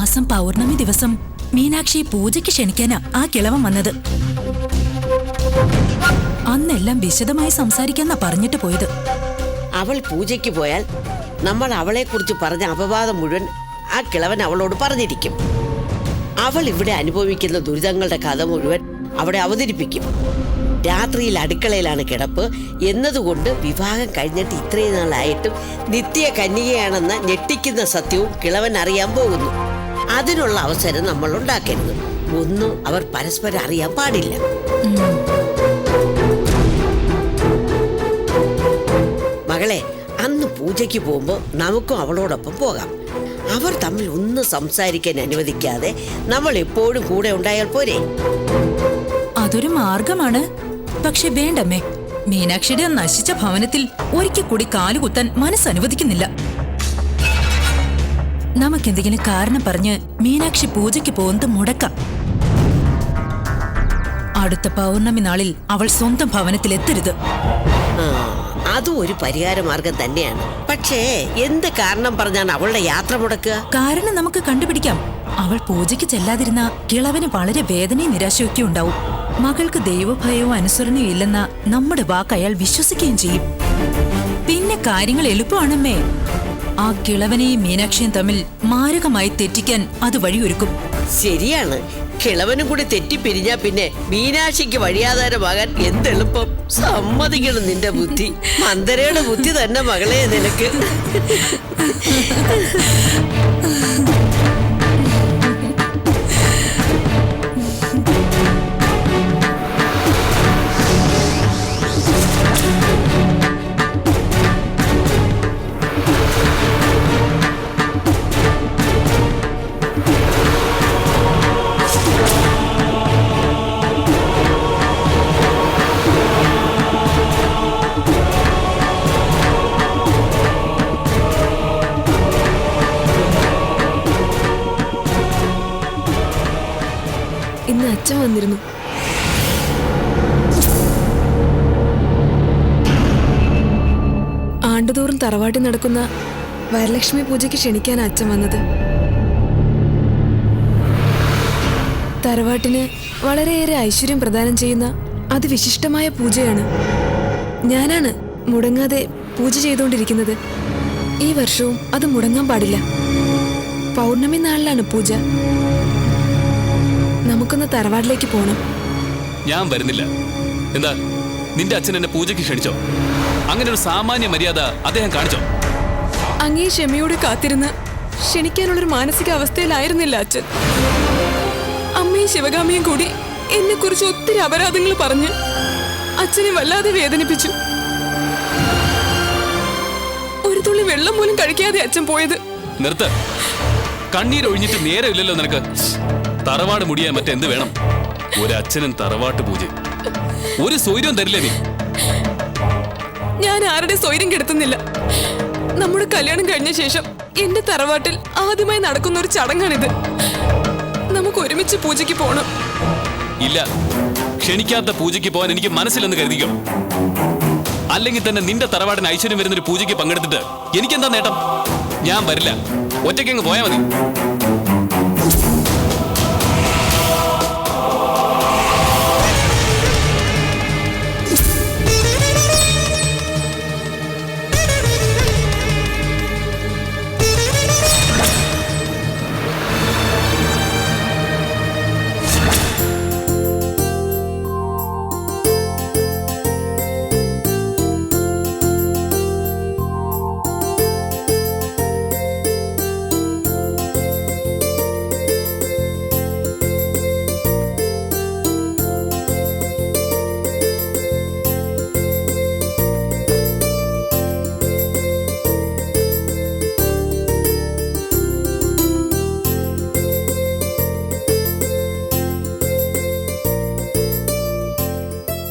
മാസം പൗർണമി ദിവസം മീനാക്ഷി പൂജയ്ക്ക് ക്ഷണിക്കാനാ ആ കിളവൻ വന്നത്. അന്നെല്ലാം വിശദമായി സംസാരിക്കാന്നാ പറഞ്ഞിട്ട് പോയത്. അവൾ പൂജയ്ക്ക് പോയാൽ നമ്മൾ അവളെ കുറിച്ച് പറഞ്ഞ അപവാദം മുഴുവൻ ആ കിളവൻ അവളോട് പറഞ്ഞിരിക്കും. അവൾ ഇവിടെ അനുഭവിക്കുന്ന ദുരിതങ്ങളുടെ കഥ മുഴുവൻ അവിടെ അവതരിപ്പിക്കും. രാത്രിയിൽ അടുക്കളയിലാണ് കിടപ്പ് എന്നതുകൊണ്ട് വിവാഹം കഴിഞ്ഞിട്ട് ഇത്രയും നാളായിട്ടും നിത്യ കന്യകയാണെന്ന ഞെട്ടിക്കുന്ന സത്യവും കിളവൻ അറിയാൻ പോകുന്നു. അതിനുള്ള അവസരം നമ്മൾ ഉണ്ടാക്കരുത്. ഒന്നും അവർ പരസ്പരം അറിയാൻ പാടില്ല. മകളെ, അന്ന് പൂജയ്ക്ക് പോകുമ്പോൾ നമുക്കും അവളോടൊപ്പം പോകാം. അവർ തമ്മിൽ ഒന്നും സംസാരിക്കാൻ അനുവദിക്കാതെ നമ്മൾ എപ്പോഴും കൂടെ ഉണ്ടായാൽ പോരെ? അതൊരു മാർഗമാണ്. പക്ഷെ വേണ്ടമ്മേ, മീനാക്ഷിയുടെ നശിച്ച ഭവനത്തിൽ ഒരിക്കൽ കൂടി കാലുകുത്താൻ മനസ്സനുവദിക്കുന്നില്ല. നമുക്കെന്തെങ്കിലും കാരണം പറഞ്ഞ് മീനാക്ഷി പൂജയ്ക്ക് പോകുന്നത് മുടക്കാം. അടുത്ത പൗർണമി നാളിൽ അവൾ സ്വന്തം ഭവനത്തിൽ എത്തരുത്. അതും ഒരു പരിഹാര മാർഗം തന്നെയാണ്. പക്ഷേ എന്ത് കാരണം പറഞ്ഞാണ് അവളുടെ യാത്ര മുടക്കുക? കാരണം നമുക്ക് കണ്ടുപിടിക്കാം. അവൾ പൂജയ്ക്ക് ചെല്ലാതിരുന്ന കിളവന് വളരെ വേദനയും നിരാശയൊക്കെ ഉണ്ടാവും. മകൾക്ക് ദൈവഭയവും അനുസരണയും ഇല്ലെന്ന നമ്മുടെ വാക്ക് അയാൾ വിശ്വസിക്കുകയും ചെയ്യും. പിന്നെ കാര്യങ്ങൾ എളുപ്പമാണമ്മേ. ആ കിളവനെയും മീനാക്ഷിയും തമ്മിൽ മാരകമായി തെറ്റിക്കാൻ അത് വഴിയൊരുക്കും. ശരിയാണ്. കിളവനും കൂടി തെറ്റിപ്പിരിഞ്ഞാ പിന്നെ മീനാക്ഷിക്ക് വഴിയാധാരമാകാൻ എന്തെളുപ്പം. സമ്മതിക്കണം നിന്റെ ബുദ്ധി. മന്ദരയുടെ ബുദ്ധി തന്നെ മകളെ നിനക്ക്. ഇന്ന് അച്ഛൻ വന്നിരുന്നു. ആണ്ടുതോറും തറവാട്ടിൽ നടക്കുന്ന വരലക്ഷ്മി പൂജയ്ക്ക് ക്ഷണിക്കാൻ അച്ഛൻ വന്നത്. തറവാട്ടിന് വളരെയേറെ ഐശ്വര്യം പ്രദാനം ചെയ്യുന്ന അതിവിശിഷ്ടമായ പൂജയാണ്. ഞാനാണ് മുടങ്ങാതെ പൂജ ചെയ്തുകൊണ്ടിരിക്കുന്നത്. ഈ വർഷവും അത് മുടങ്ങാൻ പാടില്ല. പൗർണമി നാളിലാണ് പൂജ. നമുക്കൊന്ന് തറവാട്ടിലേക്ക് പോണം. ഞാൻ വരുന്നില്ല. എന്താ, നിന്റെ അച്ഛൻ എന്നെ പൂജയ്ക്ക് ക്ഷണിച്ചോ? അങ്ങനെ ഒരു സാമാന്യ മര്യാദ അദ്ദേഹം കാണിച്ചോ? അങ്ങേ ക്ഷമയോടെ കാത്തിരുന്ന് ക്ഷണിക്കാനുള്ളൊരു മാനസിക അവസ്ഥയിലായിരുന്നില്ല അച്ഛൻ. അമ്മയും ശിവകാമിയും കൂടി എന്നെ കുറിച്ച് ഒത്തിരി അപരാധങ്ങൾ പറഞ്ഞ് അച്ഛനെ വല്ലാതെ വേദനിപ്പിച്ചു. ഒരു തുള്ളി വെള്ളം പോലും കഴിക്കാതെ അച്ഛൻ പോയത്. നിർത്ത്. കണ്ണീരൊഴിഞ്ഞിട്ട് നേരമില്ലല്ലോ നിനക്ക്. തറവാട് മുടിയാൻ മറ്റെന്ത് വേണം? ഒരച്ഛനും തറവാട്ട് പൂജ. ഒരു സ്വൈര്യവും തരില്ലേ നീ? ഞാൻ ആരുടെ സ്വൈര്യം കെടുത്തുന്നില്ല. നമ്മുടെ കല്യാണം കഴിഞ്ഞ ശേഷം എന്റെ തറവാട്ടിൽ ആദ്യമായി നടക്കുന്ന ഒരു ചടങ്ങാണിത്. നമുക്ക് ഒരുമിച്ച് പൂജയ്ക്ക് പോകണം. ഇല്ല, ക്ഷണിക്കാത്ത പൂജയ്ക്ക് പോകാൻ എനിക്ക് മനസ്സിലെന്ന് കരുതിക്കോ. അല്ലെങ്കിൽ തന്നെ നിന്റെ തറവാടിന് ഐശ്വര്യം വരുന്നൊരു പൂജയ്ക്ക് പങ്കെടുത്തിട്ട് എനിക്കെന്താ നേട്ടം? ഞാൻ വരില്ല. ഒറ്റയ്ക്കങ്ങ് പോയാൽ മതി.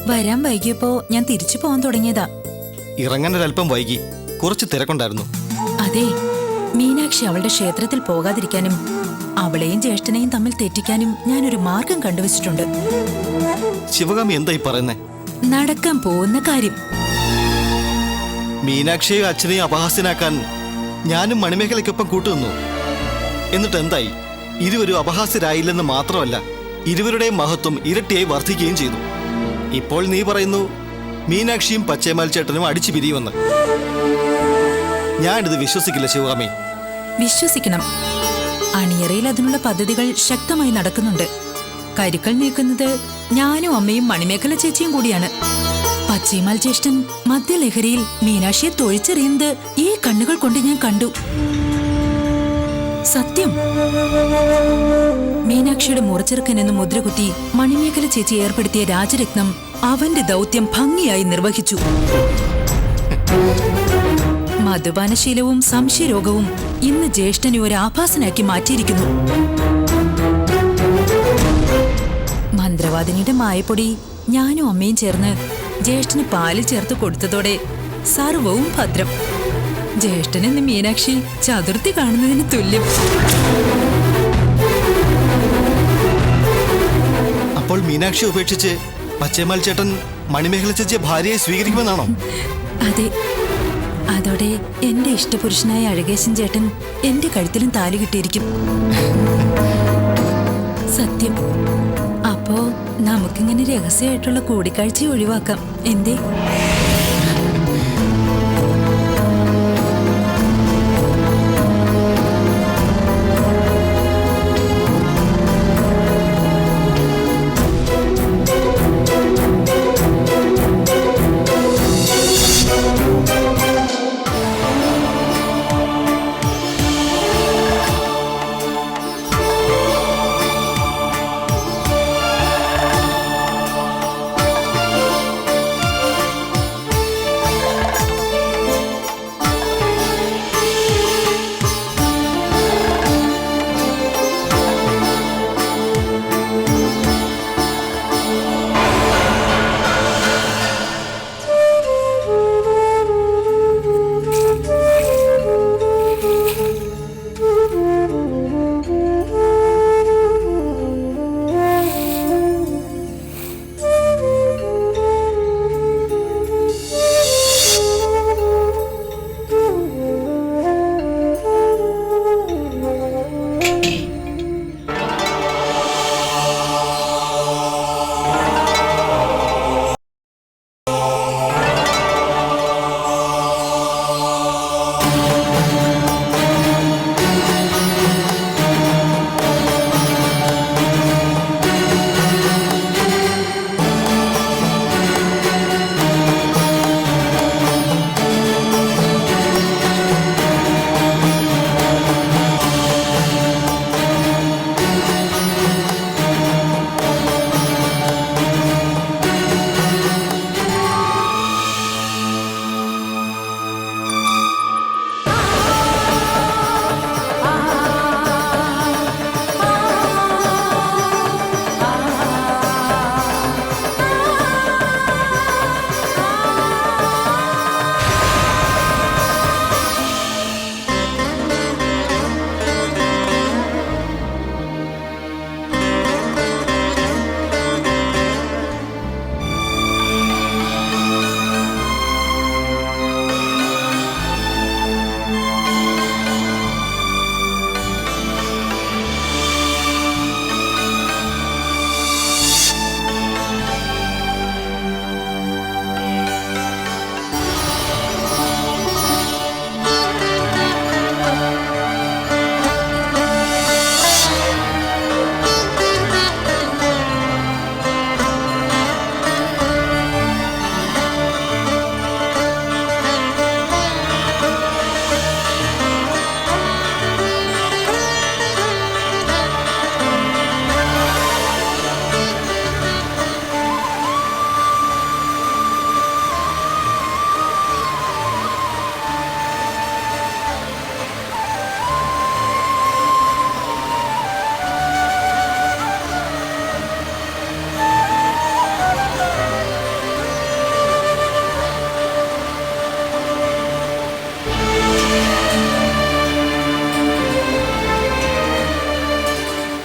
വരാൻ വൈകിയപ്പോ ഞാൻ തിരിച്ചു പോകാൻ തുടങ്ങിയതാ. ഇറങ്ങാനൊരല്പം വൈകി. കുറച്ച് തിരക്കുണ്ടായിരുന്നു. അതെ, മീനാക്ഷി അവളുടെ ക്ഷേത്രത്തിൽ പോകാതിരിക്കാനും അവളെയും ജ്യേഷ്ഠനെയും തമ്മിൽ തെറ്റിക്കാനും ഞാനൊരു മാർഗം കണ്ടുവച്ചിട്ടുണ്ട്. ശിവകാമി എന്തായി പറയുന്നേ? നടക്കാൻ പോകുന്ന കാര്യം. മീനാക്ഷിയെ അച്ഛനെയും അപഹാസ്യനാക്കാൻ ഞാനും മണിമേഖലയ്ക്കൊപ്പം കൂട്ടുനിന്നു. എന്നിട്ട് എന്തായി? ഇരുവരും അപഹാസ്യരായില്ലെന്ന് മാത്രമല്ല, ഇരുവരുടെയും മഹത്വം ഇരട്ടിയായി വർദ്ധിക്കുകയും ചെയ്തു. ഇപ്പോൾ നീ പറയുന്നു മീനാക്ഷിയും പച്ചേമാൽ ചേട്ടനും അടിച്ചു പിരിയുമെന്ന്. ഞാനിത് വിശ്വസിക്കില്ല ശിവകാമി. വിശ്വസിക്കണം. അണിയറയിൽ അതിനുള്ള പദ്ധതികൾ ശക്തമായി നടക്കുന്നുണ്ട്. കരുക്കൾ നീക്കുന്നത് ഞാനും അമ്മയും മണിമേഖല ചേച്ചിയും കൂടിയാണ്. പച്ചേമാൽ ജ്യേഷ്ഠൻ മദ്യലഹരിയിൽ മീനാക്ഷിയെ തൊഴിച്ചെറിയുന്നത് ഈ കണ്ണുകൾ കൊണ്ട് ഞാൻ കണ്ടു. സത്യം. മീനാക്ഷിയുടെ മുറച്ചെറുക്കൻ എന്ന് മുദ്രകുത്തി മണിമേഖല ചേച്ചി ഏർപ്പെടുത്തിയ രാജരത്നം അവന്റെ ദൗത്യം ഭംഗിയായി നിർവഹിച്ചു. മദ്യപാനശീലവും സംശയരോഗവും ഇന്ന് ജ്യേഷ്ഠനെ ഒരു ആഭാസനാക്കി മാറ്റിയിരിക്കുന്നു. മന്ത്രവാദിനിയുടെ മായപ്പൊടി ഞാനും അമ്മയും ചേർന്ന് ജ്യേഷ്ഠന് പാലിൽ ചേർത്ത് കൊടുത്തതോടെ സർവവും ഭദ്രം. ജ്യേഷ്ഠനെന്ന് മീനാക്ഷി ചതുർത്ഥി കാണുന്നതിന് തുല്യം. അപ്പോൾ മീനാക്ഷി ഉപേക്ഷിച്ച് പച്ചേമാൽ ചേട്ടൻ മണിമേഖല ചേച്ചിയെ ഭാര്യയെ സ്വീകരിക്കുമെന്നാണോ? അതെ. അതോടെ എന്റെ ഇഷ്ടപുരുഷനായ അഴകേശൻ ചേട്ടൻ എന്റെ കഴുത്തിലും താലി കിട്ടിയിരിക്കും. സത്യം. അപ്പോ നമുക്കിങ്ങനെ രഹസ്യമായിട്ടുള്ള കൂടിക്കാഴ്ച ഒഴിവാക്കാം. എന്തേ?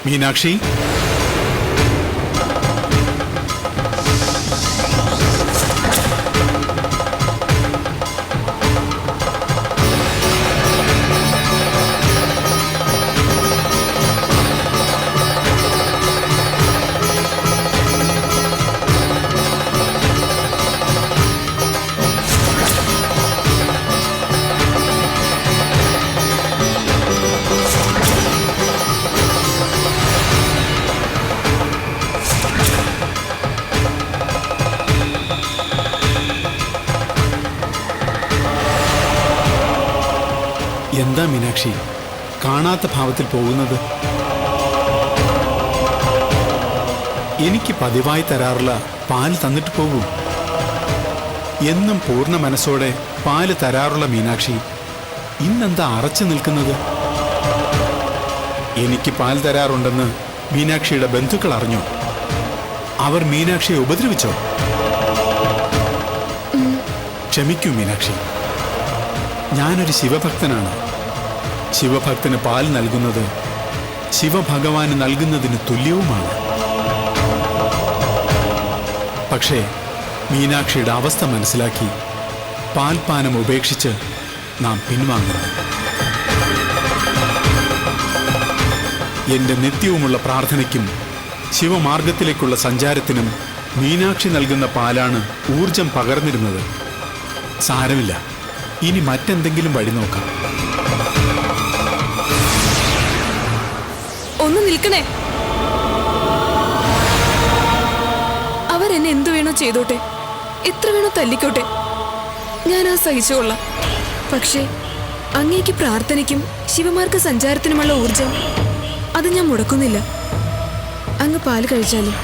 മീനാക്ഷി, മീനാക്ഷി കാണാത്ത ഭാവത്തിൽ പോകുന്നത്? എനിക്ക് പതിവായി തരാറുള്ള പാല് തന്നിട്ട് പോകൂ. എന്നും പൂർണ്ണ മനസ്സോടെ പാല് തരാറുള്ള മീനാക്ഷി ഇന്നെന്താ അറച്ചു നിൽക്കുന്നത്? എനിക്ക് പാൽ തരാറുണ്ടെന്ന് മീനാക്ഷിയുടെ ബന്ധുക്കൾ അറിഞ്ഞോ? അവർ മീനാക്ഷിയെ ഉപദ്രവിച്ചോ? ക്ഷമിക്കൂ മീനാക്ഷി, ഞാനൊരു ശിവഭക്തനാണ്. ശിവഭക്തന് പാൽ നൽകുന്നത് ശിവഭഗവാന് നൽകുന്നതിന് തുല്യവുമാണ്. പക്ഷേ മീനാക്ഷിയുടെ അവസ്ഥ മനസ്സിലാക്കി പാൽപാനം ഉപേക്ഷിച്ച് നാം പിൻവാങ്ങുന്നു. എന്റെ നിത്യവുമുള്ള പ്രാർത്ഥനയ്ക്കും ശിവമാർഗത്തിലേക്കുള്ള സഞ്ചാരത്തിനും മീനാക്ഷി നൽകുന്ന പാലാണ് ഊർജം പകർന്നിരുന്നത്. സാരമില്ല, ഇനി മറ്റെന്തെങ്കിലും വഴി നോക്കാം. ഒന്ന് നിൽക്കണേ. അവരെന്നെ എന്തു വേണോ ചെയ്തോട്ടെ, എത്ര വേണോ തല്ലിക്കോട്ടെ, ഞാൻ ആ സഹിച്ചുകൊള്ളാം. പക്ഷേ അങ്ങേക്ക് പ്രാർത്ഥനയ്ക്കും ശിവമാർഗ സഞ്ചാരത്തിനുമുള്ള ഊർജം അത് ഞാൻ മുടക്കുന്നില്ല. അങ്ങ് പാല് കഴിച്ചാലും.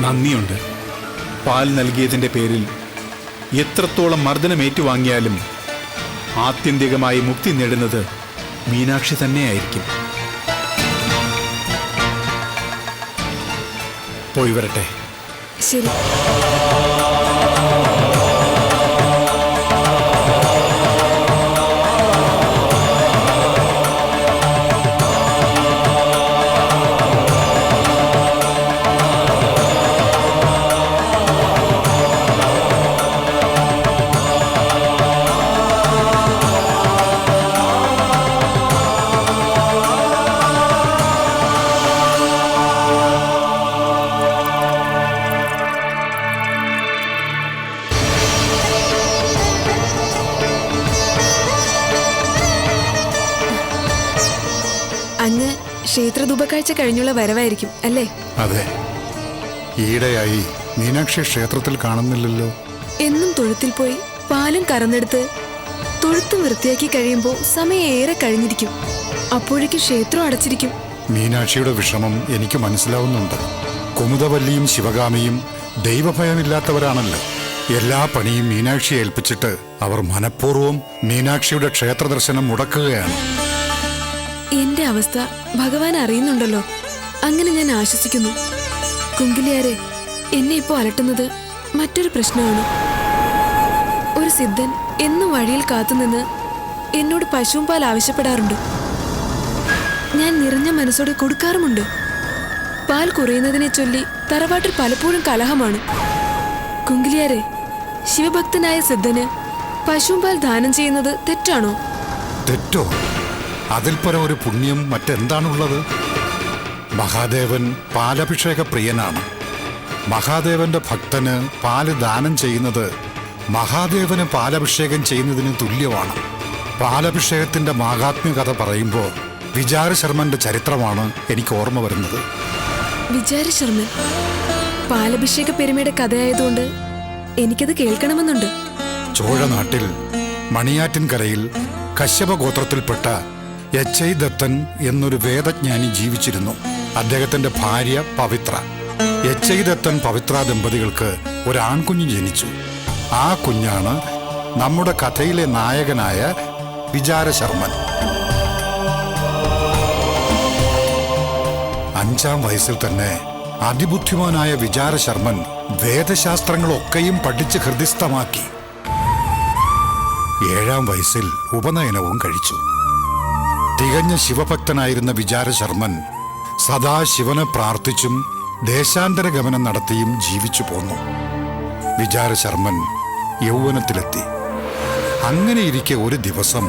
നന്ദിയുണ്ട്. പാൽ നൽകിയതിൻ്റെ പേരിൽ എത്രത്തോളം മർദ്ദനം ഏറ്റുവാങ്ങിയാലും ആത്യന്തികമായി മുക്തി നേടുന്നത് മീനാക്ഷി തന്നെയായിരിക്കും. പോയി വരട്ടെ. ശരി. അങ്ങ് ക്ഷേത്ര ധൂപക്കാഴ്ച കഴിഞ്ഞുള്ള വരവായിരിക്കും അല്ലേ? അതെ. ഈയിടെയായി മീനാക്ഷി ക്ഷേത്രത്തിൽ കാണുന്നില്ലല്ലോ. എന്നും തൊഴുത്തിൽ പോയി പാലും കറന്നെടുത്ത് തൊഴുത്തും വൃത്തിയാക്കി കഴിയുമ്പോൾ സമയം ഏറെ കഴിഞ്ഞിരിക്കും. അപ്പോഴേക്കും ക്ഷേത്രം അടച്ചിരിക്കും. മീനാക്ഷിയുടെ വിഷമം എനിക്ക് മനസ്സിലാവുന്നുണ്ട്. കുമുദവല്ലിയും ശിവകാമിയും ദൈവഭയമില്ലാത്തവരാണല്ലോ. എല്ലാ പണിയും മീനാക്ഷിയെ ഏൽപ്പിച്ചിട്ട് അവർ മനഃപൂർവ്വം മീനാക്ഷിയുടെ ക്ഷേത്ര ദർശനം മുടക്കുകയാണ്. എന്റെ അവസ്ഥ ഭഗവാൻ അറിയുന്നുണ്ടല്ലോ. അങ്ങനെ ഞാൻ ആശ്വസിക്കുന്നു. കുങ്കിലിയാരെ, എന്നെ ഇപ്പോൾ അലട്ടുന്നത് മറ്റൊരു പ്രശ്നമാണ്. ഒരു സിദ്ധൻ എന്നും വഴിയിൽ കാത്തുനിന്ന് എന്നോട് പശുവും പാൽ ആവശ്യപ്പെടാറുണ്ട്. ഞാൻ നിറഞ്ഞ മനസ്സോടെ കൊടുക്കാറുമുണ്ട്. പാൽ കുറയുന്നതിനെ ചൊല്ലി തറവാട്ടിൽ പലപ്പോഴും കലഹമാണ്. കുങ്കിലിയാരെ, ശിവഭക്തനായ സിദ്ധന് പശുവും പാൽ ദാനം ചെയ്യുന്നത് തെറ്റാണോ? തെറ്റോ? അതിൽ പരം ഒരു പുണ്യം മറ്റെന്താണുള്ളത്? മഹാദേവൻ പാലഭിഷേക പ്രിയനാണ്. മഹാദേവന്റെ ഭക്തന് പാല് ദാനം ചെയ്യുന്നത് മഹാദേവന് പാലഭിഷേകം ചെയ്യുന്നതിന് തുല്യമാണ്. പാലഭിഷേകത്തിന്റെ മാഹാത്മ്യ കഥ പറയുമ്പോൾ വിചാരശർമ്മന്റെ ചരിത്രമാണ് എനിക്ക് ഓർമ്മ വരുന്നത്. വിചാരശർമ്മൻ പാലഭിഷേക പെരുമയുടെ കഥയായതുകൊണ്ട് എനിക്കത് കേൾക്കണമെന്നുണ്ട്. ചോഴനാട്ടിൽ മണിയാറ്റിൻകരയിൽ കശ്യപ ഗോത്രത്തിൽപ്പെട്ട യച്ചൈ ദത്തൻ എന്നൊരു വേദജ്ഞാനി ജീവിച്ചിരുന്നു. അദ്ദേഹത്തിന്റെ ഭാര്യ പവിത്ര. യച്ചൈ ദത്തൻ പവിത്ര ദമ്പതികൾക്ക് ഒരു ആൺകുഞ്ഞ് ജനിച്ചു. ആ കുഞ്ഞാണ് നമ്മുടെ കഥയിലെ നായകനായ വിചാരശർമ്മൻ. 5-ാം വയസ്സിൽ തന്നെ അതിബുദ്ധിമാനായ വിചാരശർമ്മൻ വേദശാസ്ത്രങ്ങളൊക്കെയും പഠിച്ച് ഹൃദിസ്ഥമാക്കി. 7-ാം വയസ്സിൽ ഉപനയനവും കഴിച്ചു. തികഞ്ഞ ശിവഭക്തനായിരുന്ന വിചാരശർമ്മൻ സദാ ശിവനെ പ്രാർത്ഥിച്ചും ദേശാന്തര ഗമനം നടത്തിയും ജീവിച്ചു പോന്നു. വിചാരശർമ്മൻ യൗവനത്തിലെത്തി. അങ്ങനെയിരിക്കെ ഒരു ദിവസം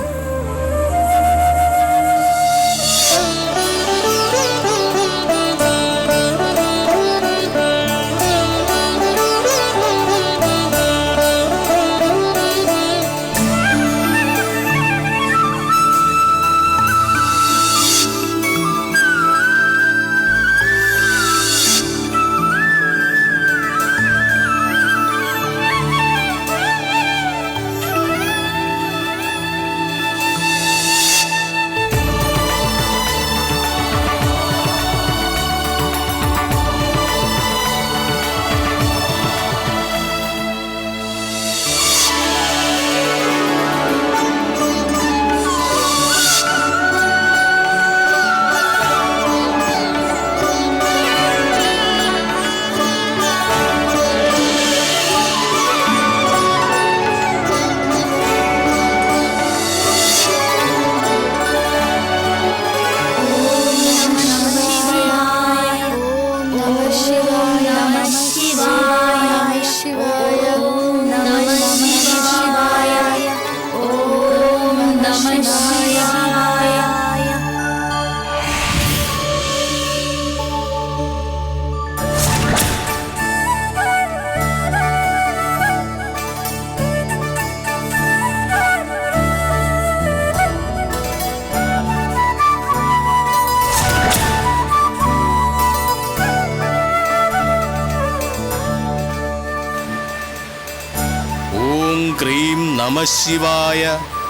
ക്രീം നമഃ ശിവായ.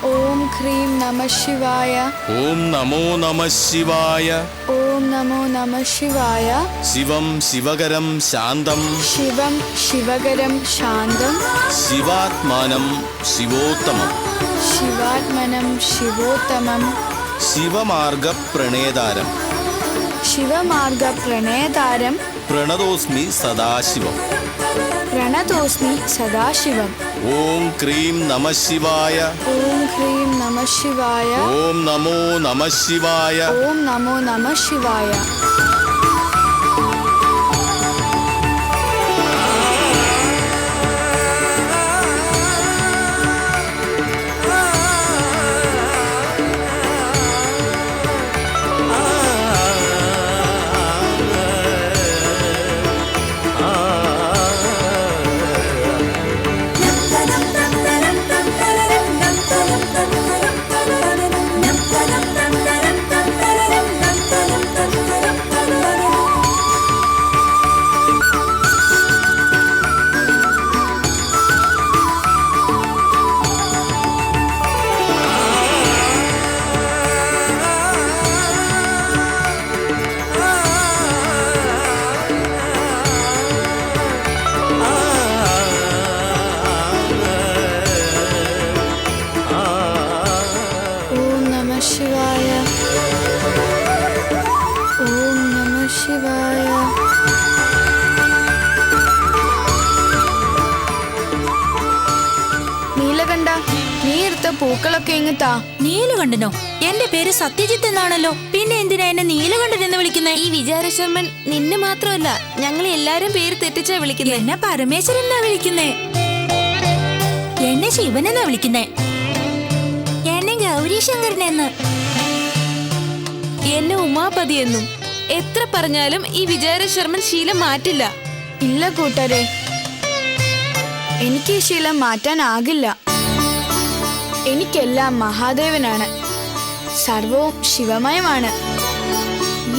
ഓം ക്രീം നമഃ ശിവായ. ഓം നമോ നമഃ ശിവായ. ഓം നമോ നമഃ ശിവായ. ശിവം ശിവകരം ശാന്തം. ശിവം ശിവകരം ശാന്തം. ശിവാത്മാനം ശിവോത്തമം. ശിവാത്മനം ശിവോത്തമം. ശിവമാർഗ പ്രണേതാരം. ശിവമാർഗ പ്രണേതാരം. പ്രണതോസ്മി സദാശിവം. പ്രണതോസ്മി സദാശിവം. ഓം ക്രീം നമഃ ശിവായ. ഓം ക്രീം നമഃ ശിവായ. ഓം നമോ നമഃ ശിവായ. ഓം നമോ നമഃ ശിവായ. നീലകണ്ഠ, നീ എടുത്ത പൂക്കളൊക്കെ ഇങ്ങ് താ. നീലകണ്ഠനോ? എന്റെ പേര് സത്യജിത്ത് എന്നാണല്ലോ. പിന്നെ എന്തിനാ എന്നെ നീലകണ്ഠൻ എന്ന് വിളിക്കുന്നേ? ഈ വിചാരശർമ്മൻ നിന്നെ മാത്രമല്ല ഞങ്ങളെ എല്ലാരും പേര് തെറ്റിച്ചാ വിളിക്കുന്നത്. എന്നെ പരമേശ്വരൻ എന്നാ വിളിക്കുന്നേ. എന്നെ ശിവൻ എന്നാ വിളിക്കുന്നേ. എന്നെ ഗൗരീശങ്കരൻ എന്ന്. എന്നെ ഉമാപതി എന്നും. എത്ര പറഞ്ഞാലും ഈ വിചാരശർമ്മൻ ശീലം മാറ്റില്ല. ഇല്ല കൂട്ടരെ, എനിക്ക് ഈ ശീലം മാറ്റാനാകില്ല. എനിക്കെല്ലാം മഹാദേവനാണ്. സർവവും ശിവമയമാണ്.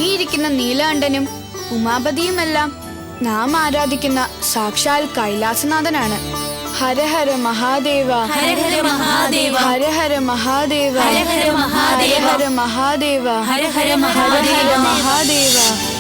ഈ ഇരിക്കുന്ന നീലകണ്ഠനും ഉമാപതിയുമെല്ലാം നാം ആരാധിക്കുന്ന സാക്ഷാൽ കൈലാസനാഥനാണ്. ഹര ഹര മഹാദേവ, ഹര ഹര മഹാദേവ, ഹര ഹര മഹാദേവ, ഹര ഹര മഹാദേവ, ഹര ഹര മഹാദേവ, ഹര ഹര മഹാദേവ, മഹാദേവ.